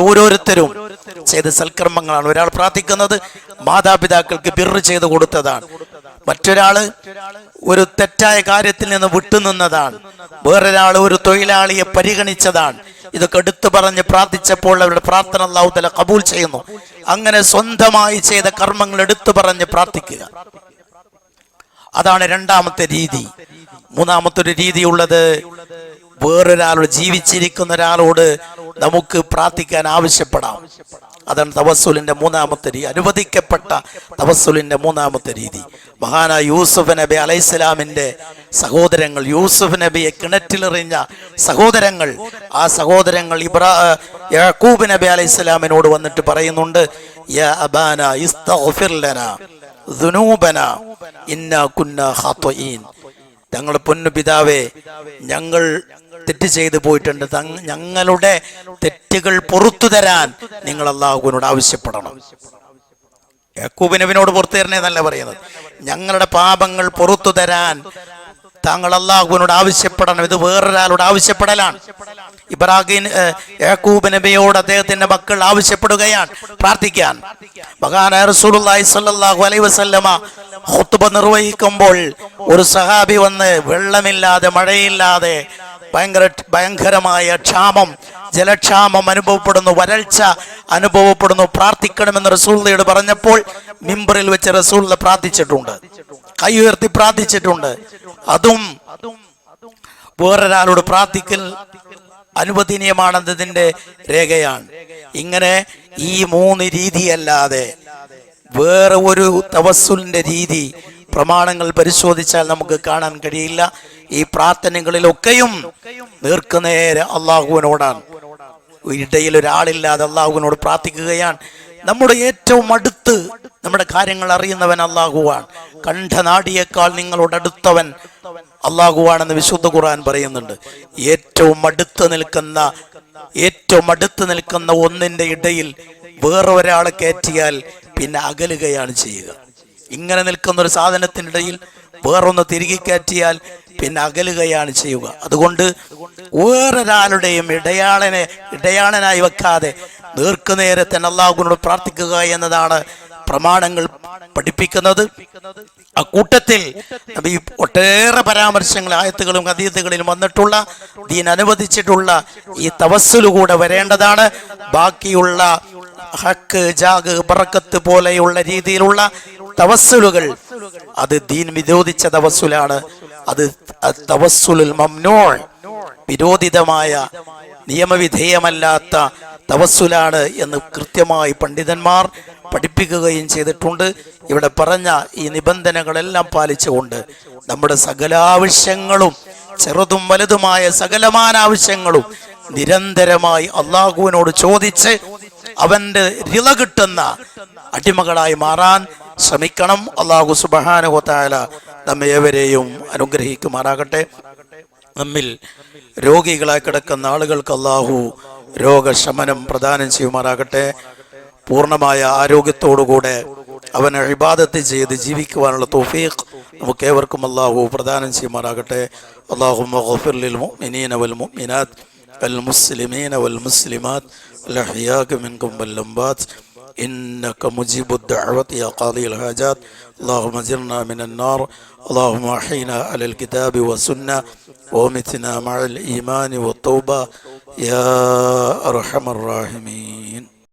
A: ഓരോരുത്തരും ചെയ്ത സൽക്കർമ്മങ്ങളാണ്. ഒരാൾ പ്രാർത്ഥിക്കുന്നത് മാതാപിതാക്കൾക്ക് ബിർറ് ചെയ്ത് കൊടുത്തതാണ്, മറ്റൊരാള് ഒരു തെറ്റായ കാര്യത്തിൽ നിന്ന് വിട്ടുനിന്നതാണ്, വേറൊരാൾ ഒരു തൊഴിലാളിയെ പരിഗണിച്ചതാണ്. ഇതൊക്കെ എടുത്തു പറഞ്ഞ് പ്രാർത്ഥിച്ചപ്പോൾ അവരുടെ പ്രാർത്ഥന അല്ലാഹു തആല ഖബൂൽ ചെയ്യുന്നു. അങ്ങനെ സ്വന്തമായി ചെയ്ത കർമ്മങ്ങൾ എടുത്തു പറഞ്ഞ് പ്രാർത്ഥിക്കുക, അതാണ് രണ്ടാമത്തെ രീതി. മൂന്നാമത്തെ ഒരു രീതിയുള്ളത് വേറൊരാളോട്, ജീവിച്ചിരിക്കുന്ന ഒരാളോട് നമുക്ക് പ്രാർത്ഥിക്കാൻ ആവശ്യപ്പെടാം. അതാണ് തവസ്സുലിന്റെ മൂന്നാമത്തെ രീതി, അനുവദിക്കപ്പെട്ട തവസ്സുലിന്റെ മൂന്നാമത്തെ രീതി. മഹാനായ യൂസുഫ് നബി അലൈഹിസ്സലാമിന്റെ സഹോദരങ്ങൾ, യൂസുഫ് നബിയെ കിണറ്റിലെറിഞ്ഞ സഹോദരങ്ങൾ, ആ സഹോദരങ്ങൾ യാക്കൂബ് നബി അലൈഹിസ്സലാമിനോട് വന്നിട്ട് പറയുന്നുണ്ട്, യാ അബാന ഇസ്തഗ്ഫിർ ലനാ ദുനൂബനാ ഇന്നാ കുന്നാ ഖാതിഈൻ. ഞങ്ങളുടെ പൊന്നു പിതാവേ, ഞങ്ങൾ തെറ്റ് ചെയ്തു പോയിട്ടുണ്ട്, ഞങ്ങളുടെ തെറ്റുകൾ പുറത്തു തരാൻ നിങ്ങൾ അല്ലാഹുവിനോട് ആവശ്യപ്പെടണം. യാക്കൂബ് നബിയോട് പുറത്തു തരണേ എന്നല്ല പറയുന്നത്, ഞങ്ങളുടെ പാപങ്ങൾ പുറത്തു തരാൻ താങ്കൾ അല്ലാഹുവിനോട് ആവശ്യപ്പെടണം. ഇത് വേറൊരാളോട് ആവശ്യപ്പെടലാണ്. യാക്കൂബ് നബിയോട് അദ്ദേഹത്തിന്റെ മക്കൾ ആവശ്യപ്പെടുകയാണ് പ്രാർത്ഥിക്കാൻ. മഹാനായ റസൂലുള്ളാഹി സ്വല്ലല്ലാഹു അലൈഹി വസല്ലമ ഖുത്ബ നിർവഹിക്കുമ്പോൾ ഒരു സഹാബി വന്ന് വെള്ളമില്ലാതെ, മഴയില്ലാതെ, ഭയങ്കരമായ ക്ഷാമം, ജലക്ഷാമം അനുഭവപ്പെടുന്നു, വരൾച്ച അനുഭവപ്പെടുന്നു, പ്രാർത്ഥിക്കണമെന്ന് റസൂലുള്ളാഹിയോട് പറഞ്ഞപ്പോൾ മിമ്പറിൽ വെച്ച് റസൂലുള്ളാഹി പ്രാർത്ഥിച്ചിട്ടുണ്ട്, കൈ ഉയർത്തി പ്രാർത്ഥിച്ചിട്ടുണ്ട്. അതും വേറൊരാളോട് പ്രാർത്ഥിക്കൽ അനുവദനീയമാണെന്നതിന്റെ രേഖയാണ്. ഇങ്ങനെ ഈ 3 രീതിയല്ലാതെ വേറെ ഒരു തവസ്സുലിന്റെ രീതി പ്രമാണങ്ങൾ പരിശോധിച്ചാൽ നമുക്ക് കാണാൻ കഴിയില്ല. ഈ പ്രാർത്ഥനകളിലൊക്കെയും നേർക്കുനേരെ അള്ളാഹുവിനോടാണ്. ഇടയിൽ ഒരാളില്ലാതെ അള്ളാഹുവിനോട് പ്രാർത്ഥിക്കുകയാണ്. നമ്മുടെ ഏറ്റവും അടുത്ത് നമ്മുടെ കാര്യങ്ങൾ അറിയുന്നവൻ അള്ളാഹുവാണ്. കണ്ഠനാടിയേക്കാൾ നിങ്ങളോട് അടുത്തവൻ അള്ളാഹുവാണെന്ന് വിശുദ്ധ ഖുർആൻ പറയുന്നുണ്ട്. ഏറ്റവും അടുത്ത് നിൽക്കുന്ന ഒന്നിന്റെ ഇടയിൽ വേറെ ഒരാളെ കയറ്റിയാൽ പിന്നെ അകലുകയാണ് ചെയ്യുക. ഇങ്ങനെ നിൽക്കുന്ന ഒരു സാധനത്തിനിടയിൽ വേറൊന്ന് തിരികെ കയറ്റിയാൽ പിന്നെ അകലുകയാണ് ചെയ്യുക. അതുകൊണ്ട് വേറൊരാളുടെയും ഇടയാളനായി വെക്കാതെ നേർക്കുനേരെ തന്നെ അല്ലാഹുവിനോട് പ്രാർത്ഥിക്കുക എന്നതാണ് പ്രമാണങ്ങൾ പഠിപ്പിക്കുന്നത്. അക്കൂട്ടത്തിൽ നബി ഒട്ടേറെ പരാമർശങ്ങൾ ആയത്തുകളും ഹദീസുകളിലും വന്നിട്ടുള്ള, ദീൻ അനുവദിച്ചിട്ടുള്ള ഈ തവസ്സുൽ കൂടെ വരേണ്ടതാണ്. ബാക്കിയുള്ള ഹക്ക്, ജാഗ്, ബറക്കത്ത് പോലെയുള്ള രീതിയിലുള്ള തവസ്സുലുകൾ അത് ദീൻ വിരോധിച്ച തവസ്സുലാണ്. അത് തവസ്സുലുൽ മംനൂ, വിരോധിതമായ, നിയമവിധേയമല്ലാത്ത തവസ്സുലാണ് എന്ന് കൃത്യമായി പണ്ഡിതന്മാർ പഠിപ്പിക്കുകയും ചെയ്തിട്ടുണ്ട്. ഇവിടെ പറഞ്ഞ ഈ നിബന്ധനകളെല്ലാം പാലിച്ചുകൊണ്ട് നമ്മുടെ സകലാവശ്യങ്ങളും, ചെറുതും വലുതുമായ സകലമാന ആവശ്യങ്ങളും നിരന്തരമായി അള്ളാഹുവിനോട് ചോദിച്ച് അവന്റെ റിള കിട്ടുന്ന അടിമകളായി മാറാൻ ശ്രമിക്കണം. അല്ലാഹു സുബ്ഹാനഹു വ തആല നമ്മെ ഏവരെയും അനുഗ്രഹിക്കുമാറാകട്ടെ. നമ്മിൽ രോഗികളായി കിടക്കുന്ന ആളുകൾക്ക് അല്ലാഹു രോഗശമനം പ്രദാനം ചെയ്യുമാറാകട്ടെ. പൂർണ്ണമായ ആരോഗ്യത്തോടുകൂടെ അവനെ ഇബാദത്ത് ചെയ്ത് ജീവിക്കുവാനുള്ള തൗഫീഖ് നമുക്ക് ഏവർക്കും അല്ലാഹു പ്രദാനം ചെയ്യുമാറാകട്ടെ. അല്ലാഹുമ്മ ഗഫിർ ലിൽ മുഅ്മിനീന വൽ മുഅ്മിനാത്ത് വൽ മുസ്ലിമീന വൽ മുസ്ലിമാത്ത് വൽ അഹ്യാക മിൻകും വൽ അംവാത്ത് إنك مجيب الدعوة يا قاضي الحاجات. اللهم اجرنا من النار. اللهم أحينا على الكتاب والسنة ومتنا مع الإيمان والتوبة يا أرحم الراحمين.